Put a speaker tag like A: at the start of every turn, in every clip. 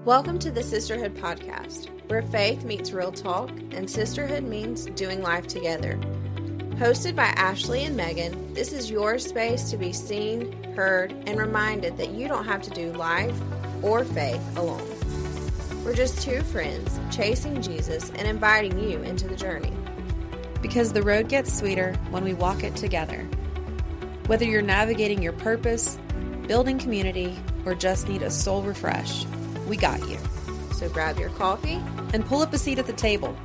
A: Welcome to the Sisterhood podcast, where faith meets real talk and sisterhood means doing life together. Hosted by Ashleigh and Megan, this is your space to be seen, heard, and reminded that you don't have to do life or faith alone. We're just two friends chasing Jesus and inviting you into the journey.
B: Because the road gets sweeter when we walk it together. Whether you're navigating your purpose, building community, or just need a soul refresh, we got you.
A: So grab your coffee
B: and pull up a seat at the table.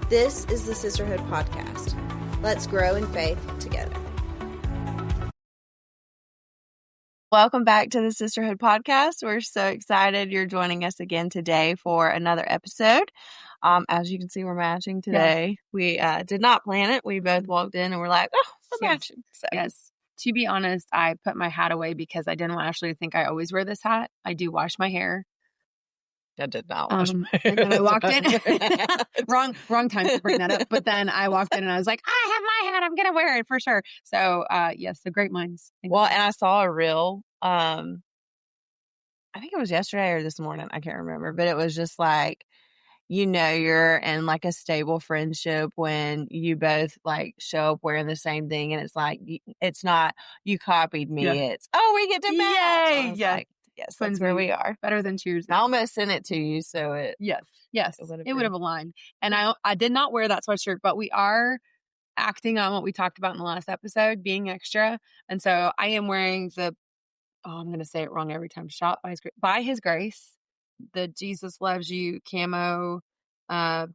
A: This is the Sisterhood podcast. Let's grow in faith together. Welcome back to the Sisterhood podcast. We're so excited you're joining us again today for another episode. As you can see, we're matching today. Yeah. We did not plan it. We both walked in and we're like, oh, we're matching. So.
C: Yes. To be honest, I put my hat away because I didn't want Ashleigh to think I always wear this hat. I do wash my hair.
A: I did not wash my hair.
C: And then I walked in. wrong time to bring that up. But then I walked in and I was like, I have my hat. I'm going to wear it for sure. So, yes, the great minds.
A: Well, and I saw a reel. I think it was yesterday or this morning. I can't remember. But it was just like, you know, you're in like a stable friendship when you both like show up wearing the same thing. And it's like, it's not, you copied me. Yeah. It's, oh, we get to match.
C: Yay. Yeah.
A: Like, yes, that's where we are.
C: Better than cheers.
A: I almost sent it to you. So it.
C: Yes. It would have aligned. And I did not wear that sweatshirt, but we are acting on what we talked about in the last episode, being extra. And so I am wearing I'm going to say it wrong every time. Shot by his grace. The Jesus Loves You camo, her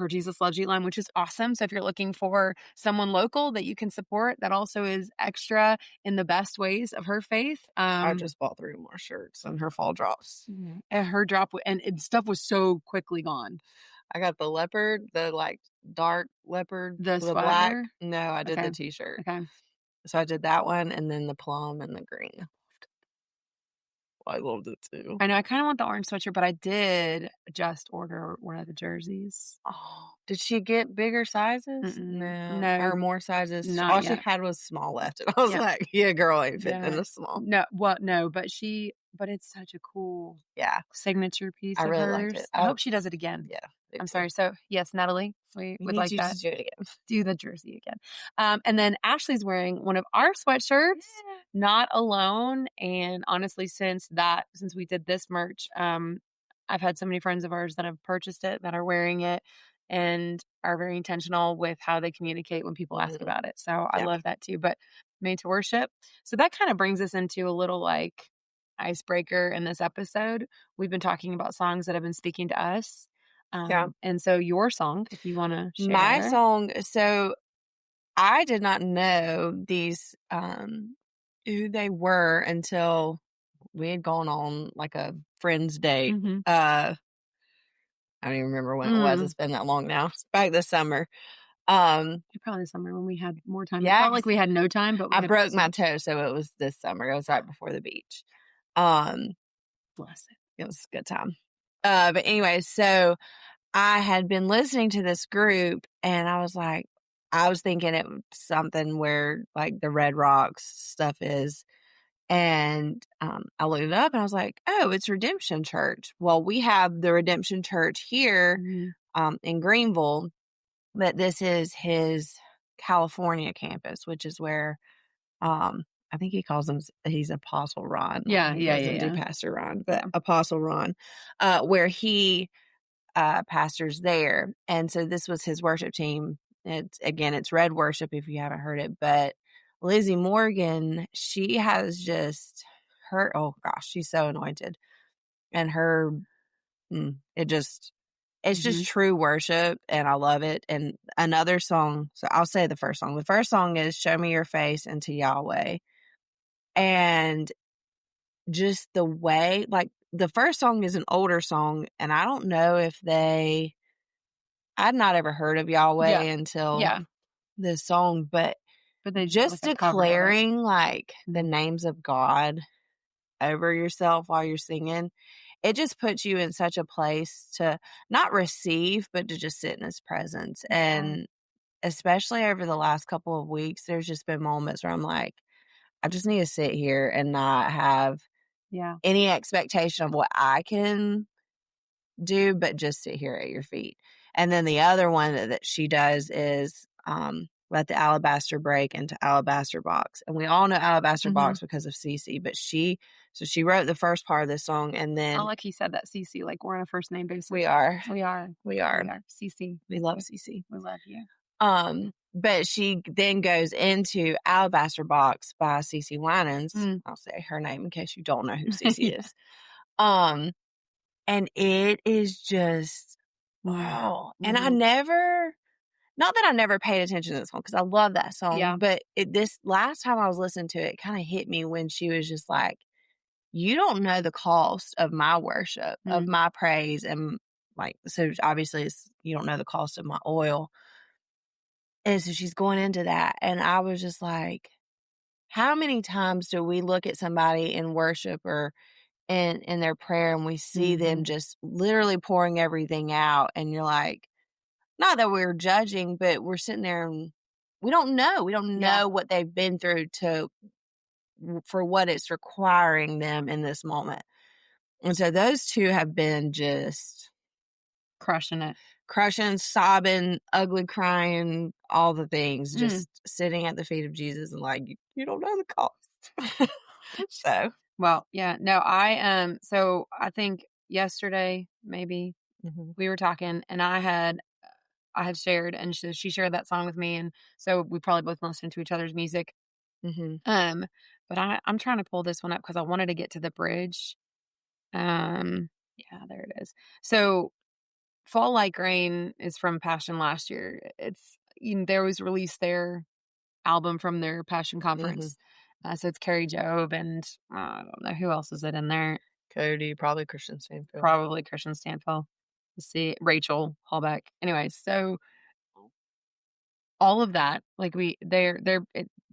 C: Jesus Loves You line, which is awesome. So if you're looking for someone local that you can support, that also is extra in the best ways of her faith.
A: I just bought 3 more shirts and her fall drops.
C: Mm-hmm. And her drop, and stuff was so quickly gone.
A: I got the leopard, the like dark leopard,
C: the
A: black. No, I did the t-shirt.
C: Okay.
A: So I did that one and then the plum and the green. I loved it too.
C: I know. I kind of want the orange sweatshirt, but I did just order one of the jerseys.
A: Oh, did she get bigger sizes?
C: No,
A: or more sizes.
C: Not
A: All
C: yet.
A: She had was small left, and I was like, "Yeah, girl, ain't fitting in the small."
C: No, but it's such a cool, signature piece.
A: I
C: of
A: really
C: hers.
A: liked it.
C: I hope she does it again.
A: Yeah,
C: I'm sorry. So yes, Natalie, we would like that.
A: To do it again.
C: Do the jersey again. And then Ashleigh's wearing one of our sweatshirts, Not Alone. And honestly, since we did this merch, I've had so many friends of ours that have purchased it, that are wearing it, and are very intentional with how they communicate when people ask about it. So I love that too. But made to worship. So that kind of brings us into a little like icebreaker in this episode. We've been talking about songs that have been speaking to us. And so your song, if you want to share.
A: My song. So I did not know these, who they were until we had gone on like a friend's date.
C: Mm-hmm.
A: I don't even remember when it was. It's been that long now. It's back this summer.
C: Probably summer when we had more time.
A: Yeah.
C: It felt like we had no time, but
A: I broke my toe. So it was this summer. It was right before the beach.
C: Bless it.
A: It was a good time. But anyway, so I had been listening to this group and I was thinking it was something where like the Red Rocks stuff is. And I looked it up and I was like, oh, it's Redemption Church. Well, we have the Redemption Church here in Greenville, but this is his California campus, which is where I think he calls he's Apostle Ron.
C: Yeah.
A: Do Pastor Ron, but Apostle Ron, where he pastors there. And so this was his worship team. It's Red Worship if you haven't heard it, but Lizzie Morgan, she has just she's so anointed. And it's just true worship and I love it. And another song, so I'll say the first song. The first song is Show Me Your Face into Yahweh. And just the way, like the first song is an older song and I don't know if I'd not ever heard of Yahweh until this song, but they just declaring like the names of God over yourself while you're singing, it just puts you in such a place to not receive, but to just sit in his presence. And especially over the last couple of weeks, there's just been moments where I'm like, I just need to sit here and not have any expectation of what I can do, but just sit here at your feet. And then the other one that she does is let the alabaster break into alabaster box. And we all know alabaster box because of Cece, but she wrote the first part of this song, and then
C: I like he said that Cece, like we're on a first name basis.
A: we are
C: Cece.
A: We love Cece.
C: We love you.
A: But she then goes into Alabaster Box by Cece Winans. I'll say her name in case you don't know who Cece is. And it is just, and I never, not that I never paid attention to this song, because I love that song, but this last time I was listening to it, it kind of hit me when she was just like, you don't know the cost of my worship, of my praise, and like, so obviously you don't know the cost of my oil. And so she's going into that, and I was just like, how many times do we look at somebody in worship or in their prayer, and we see them just literally pouring everything out, and you're like, not that we're judging, but we're sitting there and we don't know what they've been through for what it's requiring them in this moment. And so those two have been just
C: crushing,
A: sobbing, ugly crying, all the things, just sitting at the feet of Jesus and like, you don't know the cost. So,
C: well, yeah, no, so I think yesterday, maybe we were talking, and I had shared, and she shared that song with me. And so we probably both listened to each other's music. But I'm trying to pull this one up because I wanted to get to the bridge. Yeah, there it is. So Fall Like Rain is from Passion last year. It's, they always release their album from their Passion conference. So it's Carrie Job, and I don't know who else is it in there.
A: Cody, probably Christian Stanfield.
C: Let's see, Rachel Hallback. Anyways, so all of that, like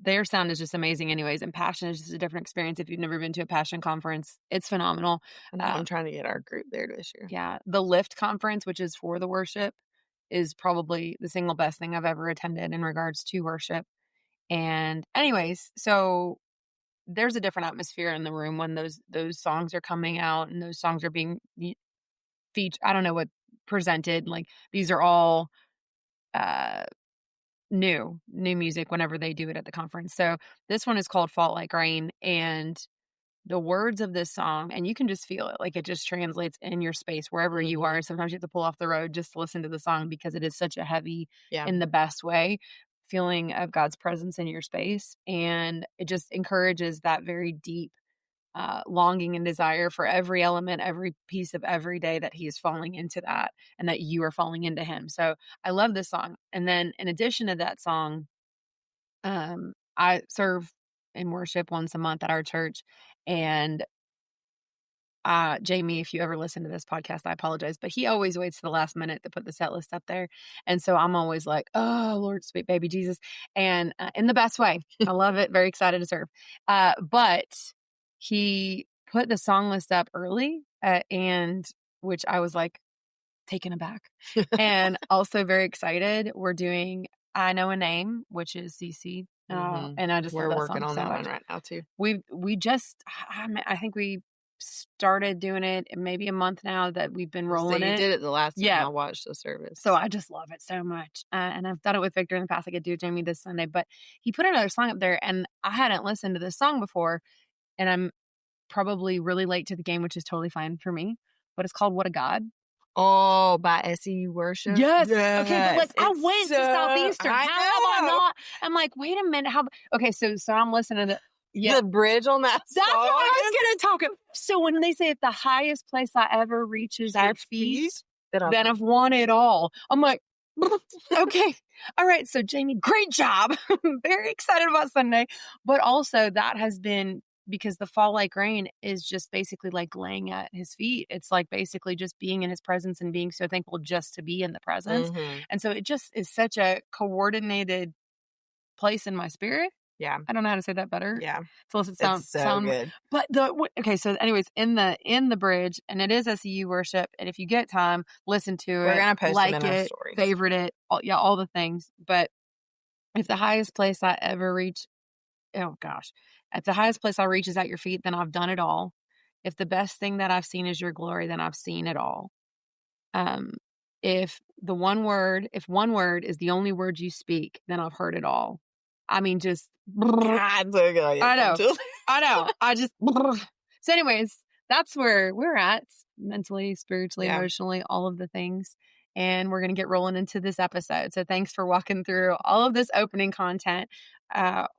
C: their sound is just amazing anyways, and Passion is just a different experience. If you've never been to a Passion conference, it's phenomenal.
A: I'm trying to get our group there this year.
C: Yeah, the Lift conference, which is for the worship, is probably the single best thing I've ever attended in regards to worship. And anyways, so there's a different atmosphere in the room when those songs are coming out and those songs are being featured. I don't know what presented. Like, these are all new music whenever they do it at the conference. So this one is called Fall Like Rain, and the words of this song, and you can just feel it, like it just translates in your space wherever you are. Sometimes you have to pull off the road just to listen to the song because it is such a heavy, in the best way, feeling of God's presence in your space. And it just encourages that very deep longing and desire for every element, every piece of every day that he is falling into that, and that you are falling into him. So I love this song. And then in addition to that song, I serve in worship once a month at our church. And Jamie, if you ever listen to this podcast, I apologize, but he always waits to the last minute to put the set list up there. And so I'm always like, oh, Lord, sweet baby Jesus. And in the best way. I love it. Very excited to serve. But he put the song list up early, and which I was like taken aback and also very excited. We're doing I Know a Name, which is CC. And I just
A: we're working on that one right now too.
C: We just, I think we started doing it maybe a month now that we've been rolling it.
A: You did it the last time I watched the service.
C: So I just love it so much. And I've done it with Victor in the past. I could do Jamie this Sunday, but he put another song up there, and I hadn't listened to this song before, and I'm probably really late to the game, which is totally fine for me, but it's called What a God.
A: Oh, by SisterHOOD Worship?
C: Yes. Okay, but like I went to Southeastern. How have I not? I'm like, wait a minute. Okay, so I'm listening to
A: the bridge on that song.
C: That's what I was going to talk about. So when they say, if the highest place I ever reach is our feet, then I've won it all. I'm like, okay. All right. So Jamie, great job. I'm very excited about Sunday. But also that has been because the Fall Like Rain is just basically like laying at his feet. It's like basically just being in his presence and being so thankful just to be in the presence. And so it just is such a coordinated place in my spirit.
A: Yeah.
C: I don't know how to say that better.
A: Yeah.
C: Felicity sound
A: good.
C: But okay, so anyways, in the bridge, and it is SisterHOOD Worship, and if you get time, listen to it.
A: We're going to post
C: like
A: them in our
C: it,
A: stories.
C: favorite it, all the things. But if the highest place I ever reach, oh gosh, if the highest place I reach is at your feet, then I've done it all. If the best thing that I've seen is your glory, then I've seen it all. If one word is the only word you speak, then I've heard it all. I mean, just, I know. I just, so anyways, that's where we're at mentally, spiritually, emotionally, all of the things. And we're going to get rolling into this episode. So thanks for walking through all of this opening content.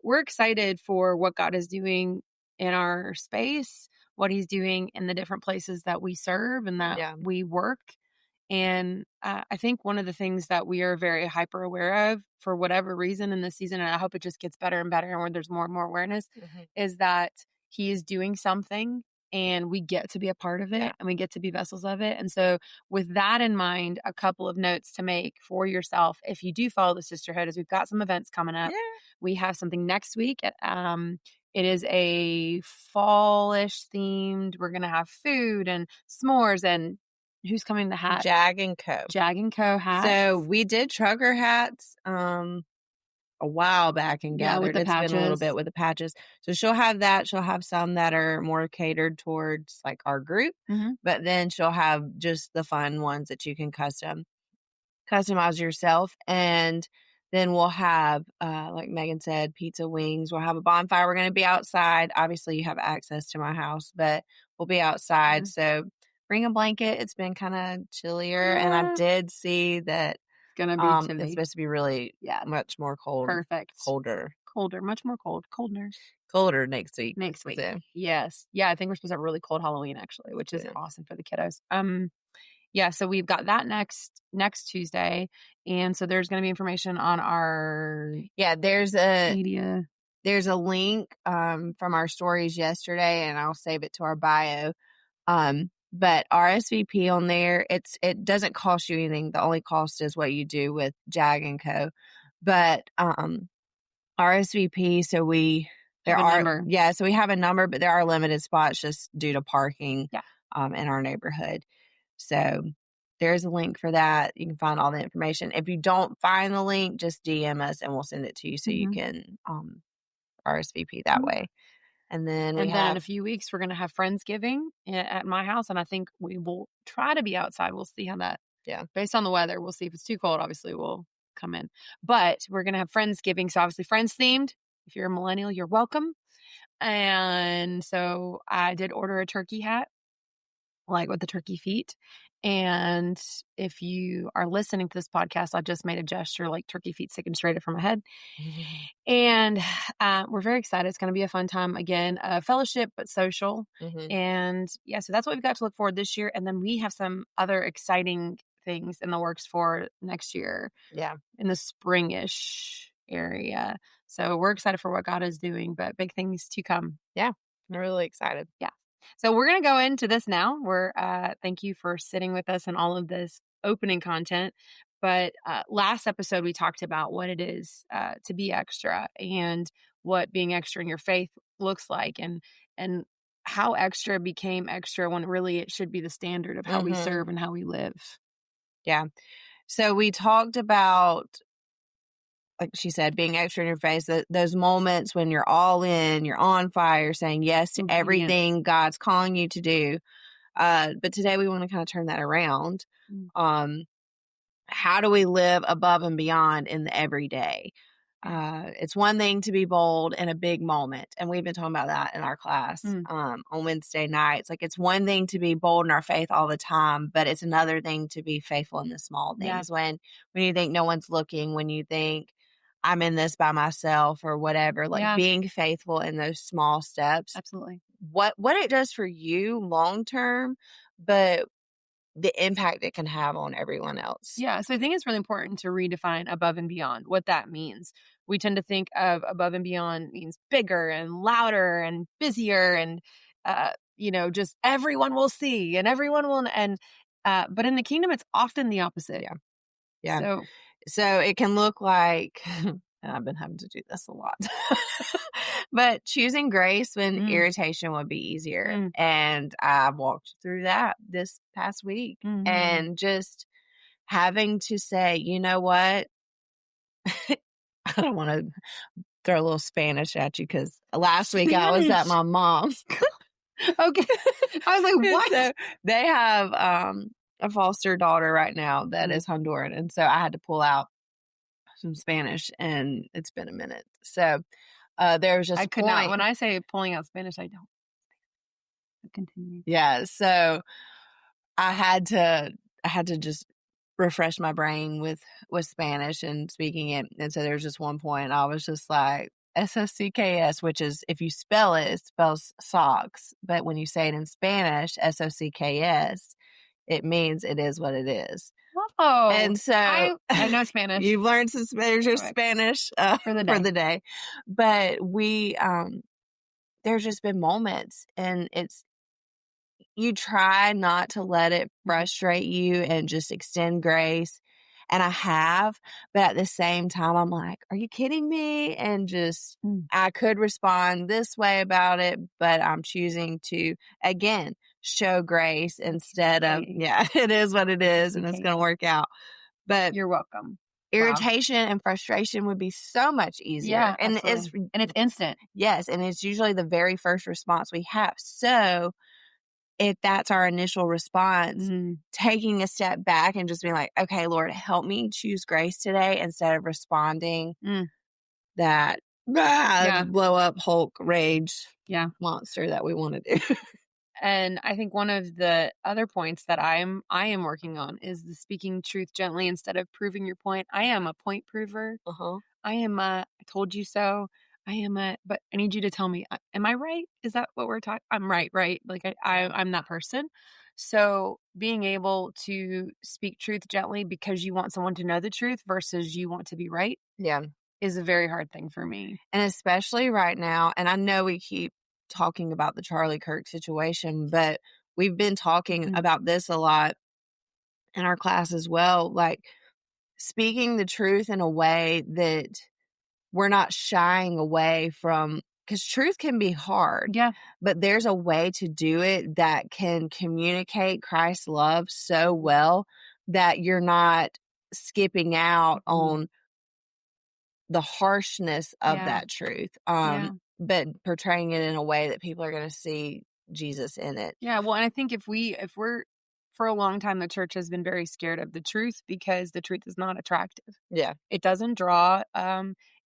C: We're excited for what God is doing in our space, what he's doing in the different places that we serve and that we work. And I think one of the things that we are very hyper aware of for whatever reason in this season, and I hope it just gets better and better and where there's more and more awareness, is that he is doing something and we get to be a part of it and we get to be vessels of it. And so with that in mind, a couple of notes to make for yourself if you do follow the Sisterhood is we've got some events coming up. We have something next week. It is a fallish themed. We're going to have food and s'mores and who's coming to hats?
A: Jag and Co.
C: Jag and Co. hats.
A: So we did trucker hats a while back and gathered.
C: It's been
A: a little bit with the patches. So she'll have that. She'll have some that are more catered towards like our group, but then she'll have just the fun ones that you can customize yourself. And then we'll have, like Megan said, pizza, wings. We'll have a bonfire. We're going to be outside. Obviously, you have access to my house, but we'll be outside. So bring a blanket. It's been kind of chillier, and I did see that
C: it's gonna be chilly.
A: It's supposed to be really much more cold.
C: Perfect.
A: Colder,
C: much more cold.
A: Colder next week.
C: So. Yes. Yeah, I think we're supposed to have a really cold Halloween actually, which is awesome for the kiddos. So we've got that next Tuesday, and so there's going to be information on our
A: there's a
C: media.
A: There's a link from our stories yesterday, and I'll save it to our bio. But RSVP on there, it doesn't cost you anything. The only cost is what you do with Jag and Co. But RSVP, so we have a number, but there are limited spots just due to parking in our neighborhood. So there's a link for that. You can find all the information. If you don't find the link, just DM us and we'll send it to you so you can RSVP that way. And then in
C: a few weeks, we're going to have Friendsgiving at my house. And I think we will try to be outside. We'll see how that, based on the weather, we'll see if it's too cold. Obviously, we'll come in. But we're going to have Friendsgiving. So obviously, Friends themed. If you're a millennial, you're welcome. And so I did order a turkey hat, like with the turkey feet. And if you are listening to this podcast, I just made a gesture like turkey feet sticking straight up from my head. And we're very excited. It's going to be a fun time. Again, fellowship, but social. And so that's what we've got to look forward this year. And then we have some other exciting things in the works for next year. In the springish area. So we're excited for what God is doing, but big things to come.
A: I'm really excited.
C: So we're going to go into this now. Thank you for sitting with us in all of this opening content. But last episode, we talked about what it is to be extra and what being extra in your faith looks like and how extra became extra when really it should be the standard of how we serve and how we live.
A: So we talked about, like she said, being extra in your face, those moments when you're all in, you're on fire, saying yes to everything God's calling you to do. But today we want to kind of turn that around. How do we live above and beyond in the everyday? It's one thing to be bold in a big moment. And we've been talking about that in our class on Wednesday nights. Like, it's one thing to be bold in our faith all the time, but it's another thing to be faithful in the small things. When you think no one's looking, when you think I'm in this by myself or whatever, like being faithful in those small steps.
C: Absolutely.
A: What it does for you long term, but the impact it can have on everyone else.
C: So I think it's really important to redefine above and beyond, what that means. We tend to think of above and beyond means bigger and louder and busier and, just everyone will see and everyone will, but in the kingdom, it's often the opposite.
A: So it can look like, and I've been having to do this a lot, but choosing grace when irritation would be easier. And I walked through that this past week and just having to say, you know what? I don't want to throw a little Spanish at you because last week I was at my mom's.
C: Okay. I was like,
A: And
C: what?
A: so they have a foster daughter right now that is Honduran. And so I had to pull out some Spanish, and it's been a minute. So there was just
C: I
A: a
C: could not.
A: point.
C: When I say pulling out Spanish, I don't. Continue.
A: Yeah. So I had to just refresh my brain with Spanish and speaking it. And so there was just one point I was just like, SOCKS, which is, if you spell it, it spells socks. But when you say it in Spanish, SOCKS, it means it is what it is.
C: Oh,
A: And so
C: I know Spanish.
A: You've learned some Spanish or
C: Correct.
A: Spanish
C: For the day.
A: But we, there's just been moments, and you try not to let it frustrate you and just extend grace. And I have, but at the same time, I'm like, are you kidding me? And just, I could respond this way about it, but I'm choosing to, again, show grace instead of, it is what it is, and it's going to work out. But
C: you're welcome.
A: Irritation and frustration would be so much easier.
C: Yeah,
A: and
C: absolutely. It's instant.
A: Yes, and it's usually the very first response we have. So if that's our initial response, taking a step back and just being like, okay, Lord, help me choose grace today instead of responding that blow up Hulk rage monster that we want to do.
C: And I think one of the other points that I am working on is the speaking truth gently instead of proving your point. I am a point prover. I am I told you so. But I need you to tell me, am I right? Is that what we're talking? I'm right? Like I'm that person. So being able to speak truth gently because you want someone to know the truth versus you want to be right.
A: Yeah.
C: Is a very hard thing for me.
A: And especially right now, and I know we keep talking about the Charlie Kirk situation, but we've been talking about this a lot in our class as well. Like speaking the truth in a way that we're not shying away from, because truth can be hard.
C: Yeah.
A: But there's a way to do it that can communicate Christ's love so well that you're not skipping out on the harshness of that truth. But portraying it in a way that people are going to see Jesus in it.
C: Yeah. Well, and I think if we're for a long time, the church has been very scared of the truth because the truth is not attractive.
A: Yeah.
C: It doesn't draw.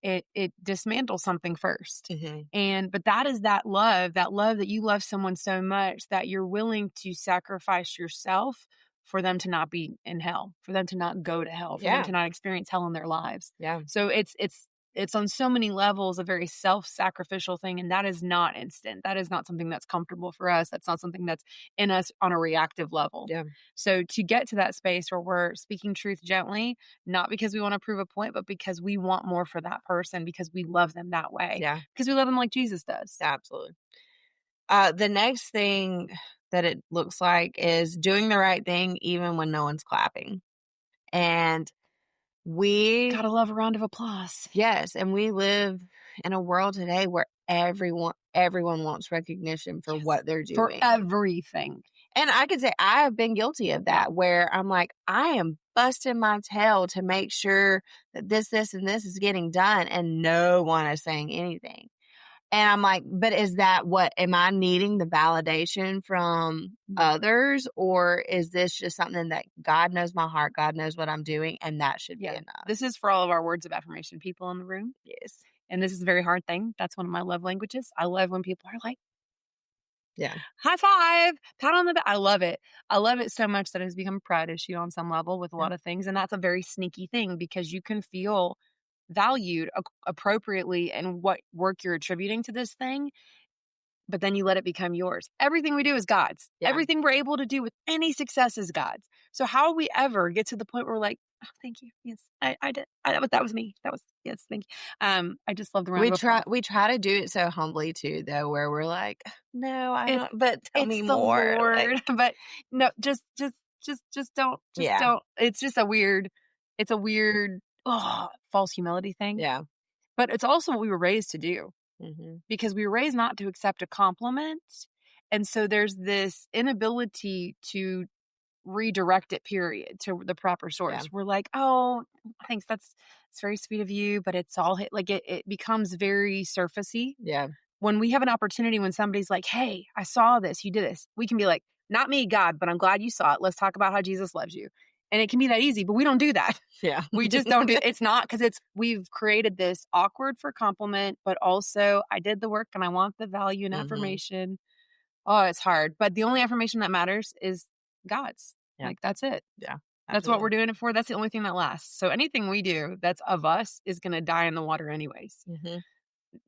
C: It dismantles something first. But that is that love that you love someone so much that you're willing to sacrifice yourself for them to not be in hell, for them to not go to hell, for them to not experience hell in their lives.
A: Yeah.
C: So it's on so many levels a very self-sacrificial thing. And that is not instant. That is not something that's comfortable for us. That's not something that's in us on a reactive level.
A: Yeah.
C: So to get to that space where we're speaking truth gently, not because we want to prove a point, but because we want more for that person, because we love them that way.
A: Yeah.
C: Because we love them like Jesus does.
A: Absolutely. The next thing that it looks like is doing the right thing even when no one's clapping. And we
C: gotta love a round of applause.
A: Yes, and we live in a world today where everyone wants recognition for what they're doing.
C: For everything.
A: And I could say I have been guilty of that, where I'm like, I am busting my tail to make sure that this, and this is getting done, and no one is saying anything. And I'm like, but is that what, am I needing the validation from others? Or is this just something that God knows my heart, God knows what I'm doing, and that should be enough?
C: This is for all of our words of affirmation people in the room.
A: Yes.
C: And this is a very hard thing. That's one of my love languages. I love when people are like, high five, pat on the back. I love it. I love it so much that it has become a pride issue on some level with a lot of things. And that's a very sneaky thing because you can feel valued appropriately and what work you're attributing to this thing, but then you let it become yours. Everything we do is God's. Everything we're able to do with any success is God's. So how will we ever get to the point where we're like, oh, thank you. Yes, I did. That was me. Yes, thank you. I just love the round of applause.
A: We try to do it so humbly too, though, where we're like, no, I don't, but tell me more.
C: Lord. But no, just don't. Don't. It's just a weird false humility thing.
A: Yeah.
C: But it's also what we were raised to do because we were raised not to accept a compliment. And so there's this inability to redirect it, period, to the proper source. Yeah. We're like, oh, thanks. It's very sweet of you, but it's all like it becomes very surfacey.
A: Yeah.
C: when we have an opportunity, when somebody's like, hey, I saw this, you did this, we can be like, not me, God, but I'm glad you saw it. Let's talk about how Jesus loves you. And it can be that easy, but we don't do that.
A: Yeah.
C: We just don't do it. It's not because we've created this awkward for compliment, but also I did the work and I want the value and affirmation. Oh, it's hard. But the only affirmation that matters is God's.
A: Yeah.
C: Like, that's it.
A: Yeah.
C: That's what we're doing it for. That's the only thing that lasts. So anything we do that's of us is going to die in the water anyways.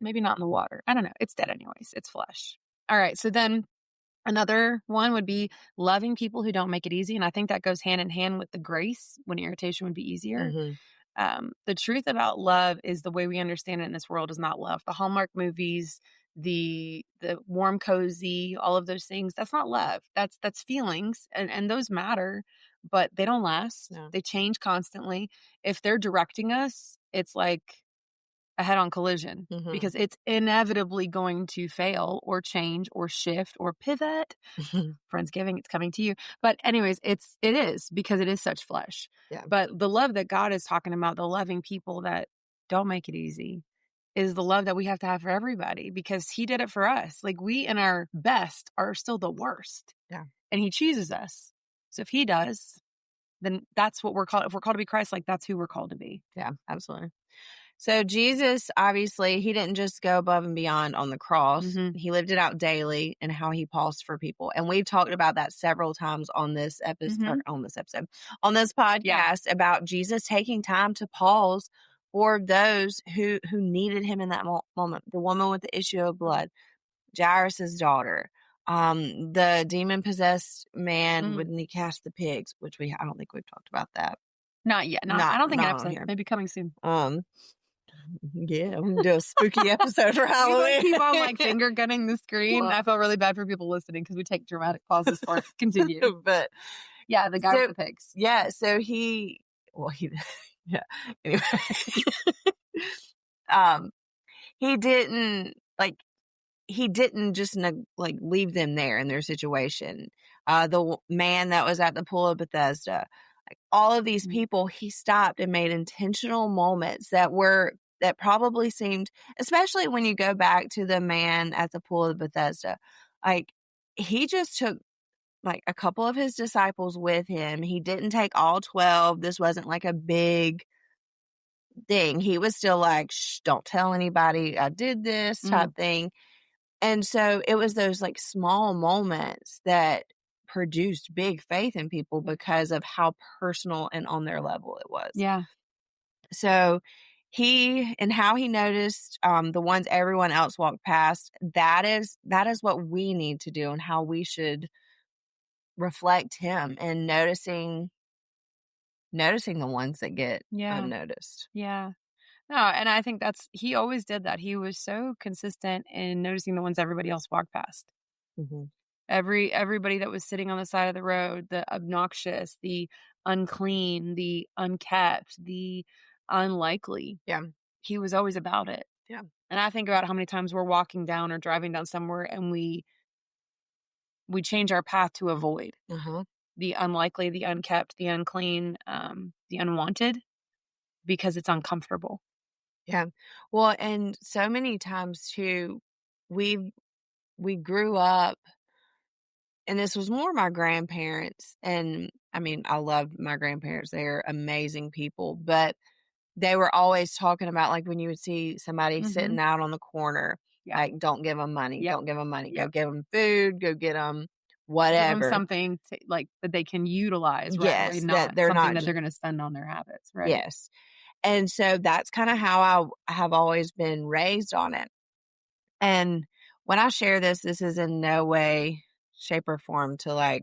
C: Maybe not in the water. I don't know. It's dead anyways. It's flesh. All right. So then another one would be loving people who don't make it easy. And I think that goes hand in hand with the grace, when irritation would be easier. The truth about love is the way we understand it in this world is not love. The Hallmark movies, the warm, cozy, all of those things, that's not love. That's feelings. And those matter, but they don't last.
A: No.
C: They change constantly. If they're directing us, it's like a head-on collision because it's inevitably going to fail or change or shift or pivot. Friendsgiving, it's coming to you. But anyways, it is because it is such flesh.
A: Yeah.
C: But the love that God is talking about, the loving people that don't make it easy, is the love that we have to have for everybody because he did it for us. Like, we in our best are still the worst.
A: Yeah.
C: And he chooses us. So if he does, then that's what we're called. If we're called to be Christ-like, that's who we're called to be.
A: Yeah, absolutely. So Jesus, obviously, he didn't just go above and beyond on the cross. He lived it out daily in how he paused for people. And we've talked about that several times on this episode, on this podcast about Jesus taking time to pause for those who needed him in that moment. The woman with the issue of blood, Jairus' daughter, the demon-possessed man when he cast the pigs, which I don't think we've talked about that.
C: Not yet. I don't think an episode. Maybe coming soon.
A: Yeah, I'm gonna do a spooky episode for Halloween.
C: Keep on like finger gunning the screen. Well, I felt really bad for people listening because we take dramatic pauses for it. Continue.
A: But
C: yeah, the guy with the pigs.
A: Yeah, so anyway. He didn't just leave them there in their situation. The man that was at the pool of Bethesda, like all of these people, he stopped and made intentional moments that probably seemed, especially when you go back to the man at the pool of Bethesda, like he just took like a couple of his disciples with him. He didn't take all 12. This wasn't like a big thing. He was still like, shh, don't tell anybody I did this type thing. And so it was those like small moments that produced big faith in people because of how personal and on their level it was.
C: Yeah.
A: So how he noticed the ones everyone else walked past, that is what we need to do and how we should reflect him and noticing the ones that get unnoticed.
C: Yeah. No, and I think he always did that. He was so consistent in noticing the ones everybody else walked past. Everybody that was sitting on the side of the road, the obnoxious, the unclean, the unkept, the unlikely.
A: Yeah.
C: He was always about it.
A: Yeah.
C: And I think about how many times we're walking down or driving down somewhere and we change our path to avoid the unlikely, the unkept, the unclean, the unwanted, because it's uncomfortable.
A: Yeah. Well, and so many times too, we grew up, and this was more my grandparents. And I mean, I love my grandparents. They're amazing people, but they were always talking about like when you would see somebody sitting out on the corner, like don't give them money, don't give them money, go give them food, go get them whatever.
C: Give them something like that they can utilize. Right?
A: Yes.
C: That they're not that they're going to spend on their habits. Right.
A: Yes. And so that's kind of how I have always been raised on it. And when I share this is in no way, shape, or form to my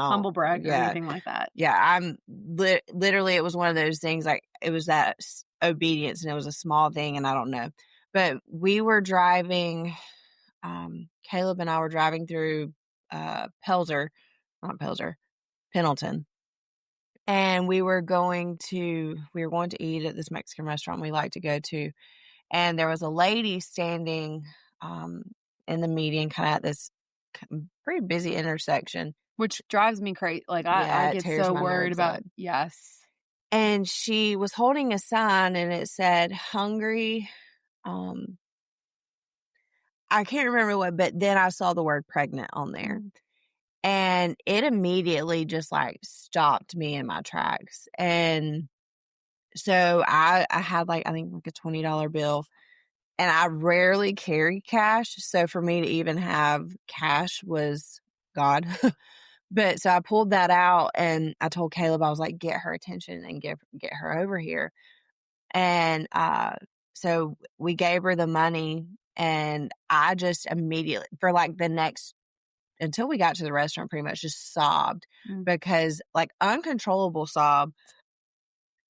C: humble brag or anything like that.
A: Yeah, I'm literally, it was one of those things, like it was that obedience, and it was a small thing, and I don't know. But we were driving, Caleb and I were driving through Pendleton. And we were going to eat at this Mexican restaurant we like to go to. And there was a lady standing in the median, kind of at this pretty busy intersection.
C: Which drives me crazy. Like, I get so worried about, yes.
A: And she was holding a sign, and it said, hungry, I can't remember what, but then I saw the word pregnant on there. And it immediately just like stopped me in my tracks. And so I had like, I think like a $20 bill, and I rarely carry cash. So for me to even have cash was God. But so I pulled that out and I told Caleb, I was like, get her attention and get her over here. And so we gave her the money, and I just immediately, for like the next, until we got to the restaurant, pretty much just sobbed, because like uncontrollable sob.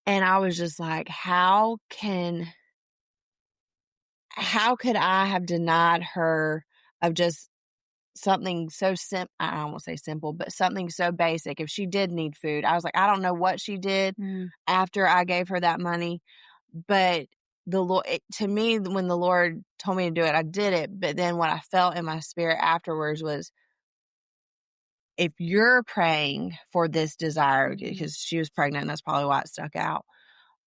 A: And I was just like, how could I have denied her of just something so I don't want to say simple, but something so basic. If she did need food, I was like, I don't know what she did after I gave her that money, but the Lord, to me, when the Lord told me to do it, I did it. But then what I felt in my spirit afterwards was, if you're praying for this desire, because she was pregnant, and that's probably why it stuck out.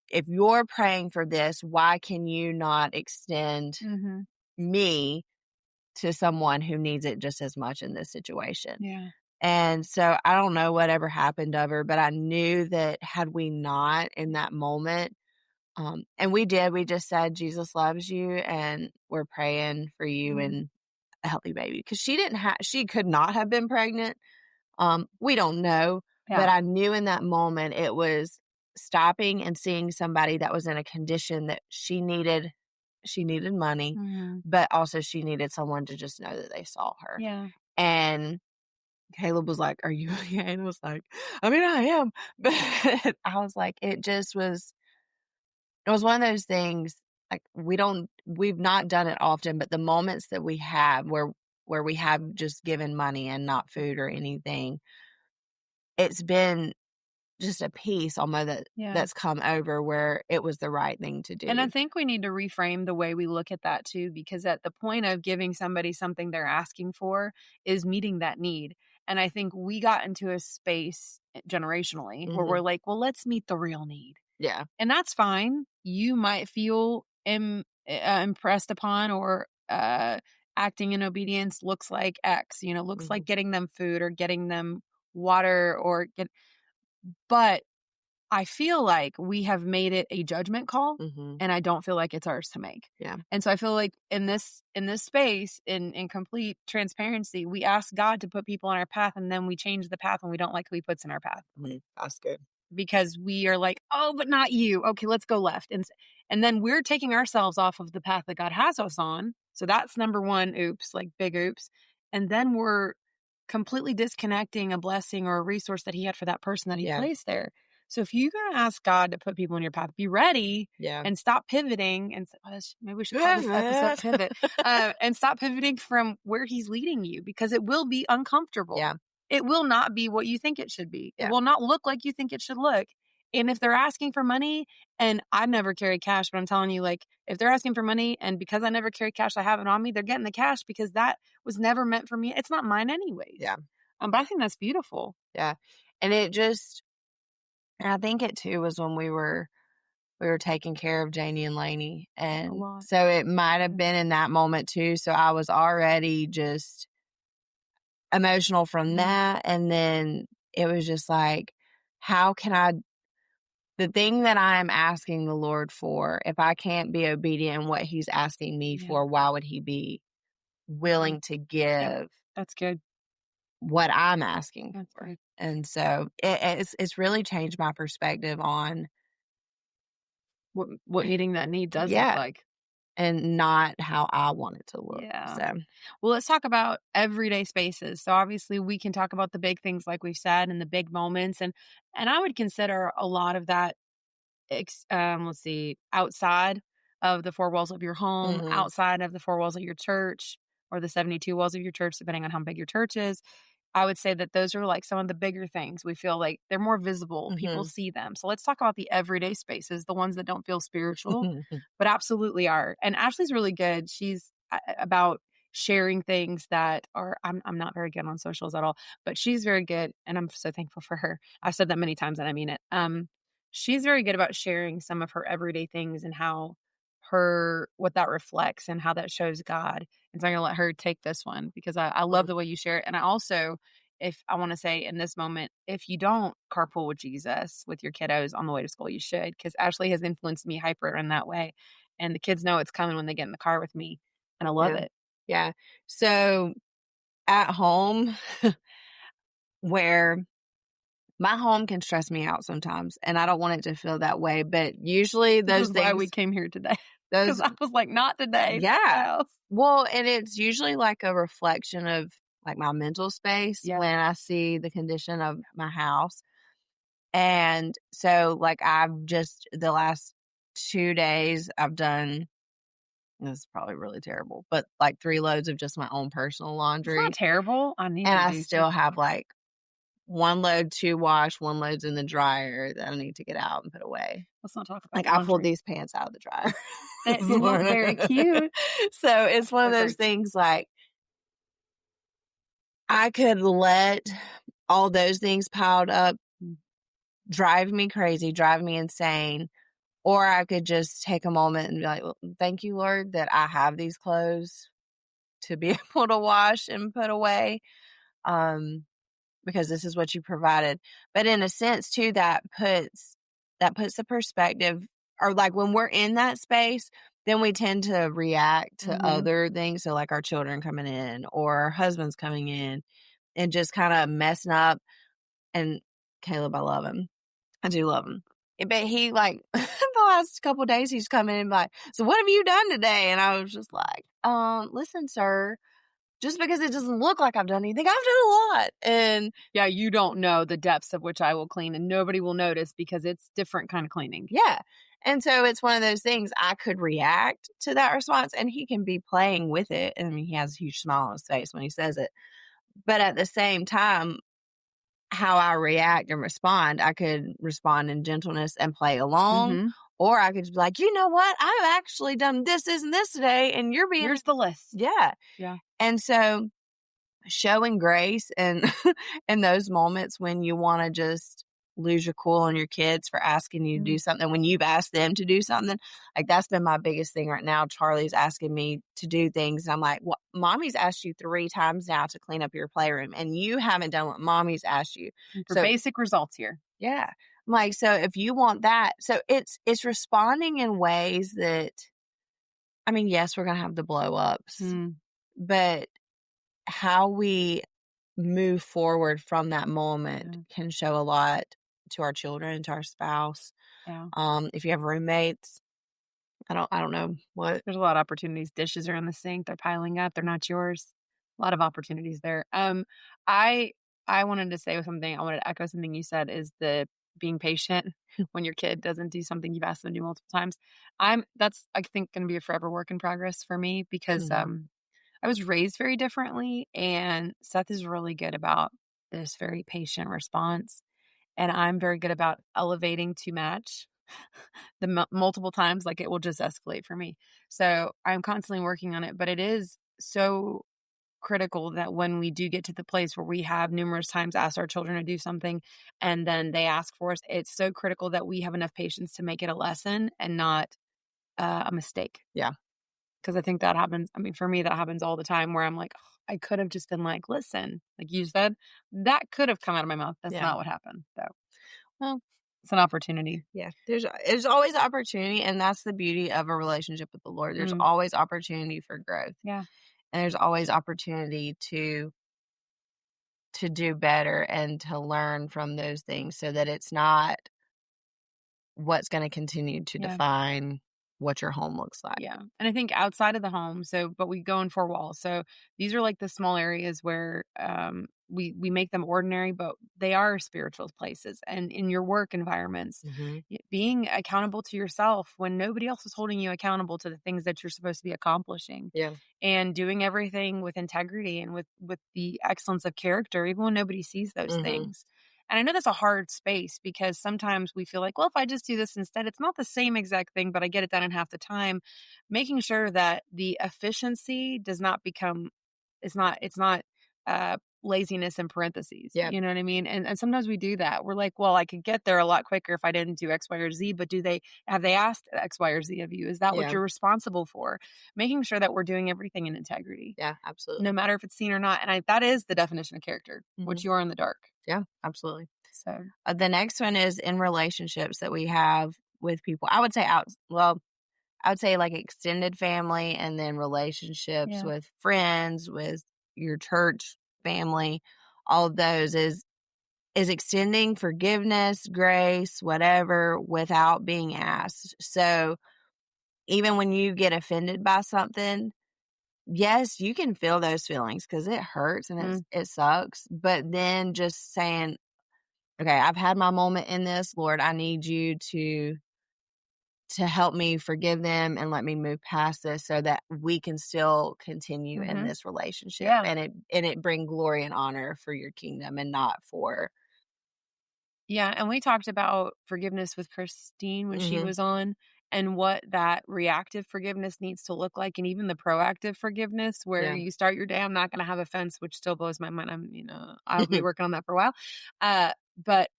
A: If you're praying for this, why can you not extend me to someone who needs it just as much in this situation?
C: Yeah.
A: And so I don't know whatever happened of her, but I knew that had we not in that moment, and we just said, Jesus loves you, and we're praying for you and a healthy baby. Because she could not have been pregnant. We don't know, but I knew in that moment it was stopping and seeing somebody that was in a condition that she needed money, but also she needed someone to just know that they saw her.
C: Yeah.
A: And Caleb was like, are you okay? And I was like, I mean, I am. But I was like, it was one of those things, like, we've not done it often, but the moments that we have where we have just given money and not food or anything, it's been just a peace almost that's come over where it was the right thing to do.
C: And I think we need to reframe the way we look at that too, because at the point of giving somebody something they're asking for is meeting that need. And I think we got into a space generationally where we're like, well, let's meet the real need.
A: Yeah.
C: And that's fine. You might feel impressed upon, or acting in obedience looks like X, looks like getting them food or getting them water but I feel like we have made it a judgment call, and I don't feel like it's ours to make.
A: Yeah.
C: And so I feel like in this space, in complete transparency, we ask God to put people on our path, and then we change the path when we don't like who he puts in our path.
A: That's good.
C: Because we are like, oh, but not you. Okay, let's go left. And then we're taking ourselves off of the path that God has us on. So that's number one, oops, like big oops. And then we're completely disconnecting a blessing or a resource that he had for that person that he placed there. So if you're going to ask God to put people in your path, be ready and stop pivoting and say, well, maybe we should call this episode pivot, and stop pivoting from where he's leading you, because it will be uncomfortable.
A: Yeah.
C: It will not be what you think it should be. It will not look like you think it should look. And if they're asking for money, and I've never carried cash, but I'm telling you, like, if they're asking for money and because I never carry cash, I have it on me, they're getting the cash because that was never meant for me. It's not mine anyways.
A: Yeah.
C: But I think that's beautiful.
A: Yeah. And I think it too was when we were taking care of Janie and Lainey. And so it might have been in that moment too. So I was already just emotional from that. And then it was just like, the thing that I am asking the Lord for, if I can't be obedient in what he's asking me for, why would he be willing to give
C: That's good.
A: what I'm asking
C: That's
A: for?
C: good.
A: And so it's really changed my perspective on
C: what meeting that need does look like.
A: And not how I want it to look.
C: Yeah.
A: So,
C: well, let's talk about everyday spaces. So obviously we can talk about the big things like we've said, and the big moments. And I would consider a lot of that, outside of the four walls of your home, outside of the four walls of your church, or the 72 walls of your church, depending on how big your church is. I would say that those are like some of the bigger things. We feel like they're more visible. People see them. So let's talk about the everyday spaces, the ones that don't feel spiritual, but absolutely are. And Ashleigh's really good. She's about sharing things that are, I'm not very good on socials at all, but she's very good. And I'm so thankful for her. I've said that many times and I mean it. She's very good about sharing some of her everyday things and what that reflects and how that shows God And so I'm going to let her take this one because I love the way you share it. And I also, if I want to say in this moment, if you don't carpool with Jesus with your kiddos on the way to school, you should, because Ashleigh has influenced me hyper in that way. And the kids know it's coming when they get in the car with me. And I love
A: Yeah.
C: it.
A: Yeah. So at home, where my home can stress me out sometimes, and I don't want it to feel that way, but usually
C: This
A: those
C: is why we
A: things,
C: came here today.
A: those,
C: Because I was like, not today.
A: yeah.
C: No.
A: Well, and it's usually like a reflection of like my mental space
C: Yeah.
A: when I see the condition of my house. And so, like, I've just the last 2 days, I've done this is probably really terrible, but like 3 loads of just my own personal
C: It's
A: laundry.
C: not terrible. I need
A: And
C: to
A: I
C: do
A: still
C: something.
A: have like 1 load to wash, 1 load's in the dryer that I need to get out and put away.
C: Let's not talk about
A: Like, I pulled
C: laundry.
A: these pants out of the dryer.
C: They
A: this
C: look
A: morning.
C: very cute.
A: So it's one of
C: They're
A: those
C: very
A: things like I could let all those things piled up drive me crazy, drive me insane, or I could just take a moment and be like, well, thank you, Lord, that I have these clothes to be able to wash and put away. Because this is what you provided. But in a sense too, that puts the perspective, or like when we're in that space, then we tend to react to other things. So like our children coming in or our husbands coming in and just kind of messing up. And Caleb, I love him. I do love him. But he like the last couple of days he's come in and be like, so what have you done today? And I was just like, listen, sir, just because it doesn't look like I've done anything, I've done a lot. And
C: yeah, you don't know the depths of which I will clean, and nobody will notice because it's different kind of cleaning.
A: yeah. And so it's one of those things I could react to that response, and he can be playing with it. I mean, he has a huge smile on his face when he says it. But at the same time, how I react and respond, I could respond in gentleness and play along. Or I could just be like, you know what? I've actually done this, and this today, and you're being...
C: Here's the list.
A: Yeah.
C: Yeah.
A: And so showing grace and in those moments when you want to just lose your cool on your kids for asking you to do something when you've asked them to do something, like that's been my biggest thing right now. Charlie's asking me to do things and I'm like, well, mommy's asked you 3 times now to clean up your playroom and you haven't done what mommy's asked you
C: for basic results here.
A: Yeah. I'm like, so if you want that, so it's responding in ways that, I mean, yes, we're gonna have the blow ups, but how we move forward from that moment can show a lot to our children, to our spouse.
C: Yeah.
A: If you have roommates, I don't know what.
C: There's a lot of opportunities. Dishes are in the sink. They're piling up. They're not yours. A lot of opportunities there. I wanted to say something. I wanted to echo something you said is the being patient when your kid doesn't do something you've asked them to do multiple times. That's I think going to be a forever work in progress for me because I was raised very differently, and Seth is really good about this very patient response, and I'm very good about elevating to match the multiple times. Like it will just escalate for me. So I'm constantly working on it, but it is so critical that when we do get to the place where we have numerous times asked our children to do something and then they ask for us, it's so critical that we have enough patience to make it a lesson and not a mistake.
A: Yeah.
C: Because I think that happens. I mean, for me, that happens all the time where I'm like, oh, I could have just been like, listen, like you said, that could have come out of my mouth. That's not what happened. So, well, it's an opportunity.
A: Yeah. There's always opportunity. And that's the beauty of a relationship with the Lord. There's always opportunity for growth.
C: Yeah.
A: And there's always opportunity to do better and to learn from those things so that it's not what's going to continue to define what your home looks like.
C: Yeah. And I think outside of the home, but we go in 4 walls. So these are like the small areas where we make them ordinary, but they are spiritual places. And in your work environments, being accountable to yourself when nobody else is holding you accountable to the things that you're supposed to be accomplishing.
A: Yeah.
C: And doing everything with integrity and with the excellence of character, even when nobody sees those things. And I know that's a hard space because sometimes we feel like, well, if I just do this instead, it's not the same exact thing, but I get it done in half the time. Making sure that the efficiency does not become, it's not laziness in parentheses.
A: Yeah.
C: You know what I mean? And sometimes we do that. We're like, well, I could get there a lot quicker if I didn't do X, Y, or Z, but have they asked X, Y, or Z of you? Is that what
A: Yeah.
C: you're responsible for? Making sure that we're doing everything in integrity.
A: Yeah, absolutely.
C: No matter if it's seen or not. And that is the definition of character, what you are in the dark.
A: Yeah, absolutely.
C: So
A: the next one is in relationships that we have with people. I would say like extended family, and then relationships with friends, with your church family. All of those is extending forgiveness, grace, whatever, without being asked. So even when you get offended by something, yes, you can feel those feelings because it hurts and it sucks. But then just saying, okay, I've had my moment in this. Lord, I need you to help me forgive them and let me move past this so that we can still continue in this relationship and it bring glory and honor for your kingdom and not for.
C: Yeah. And we talked about forgiveness with Christine when she was on, and what that reactive forgiveness needs to look like, and even the proactive forgiveness where you start your day, I'm not going to have offense, which still blows my mind. I'll be working on that for a while. But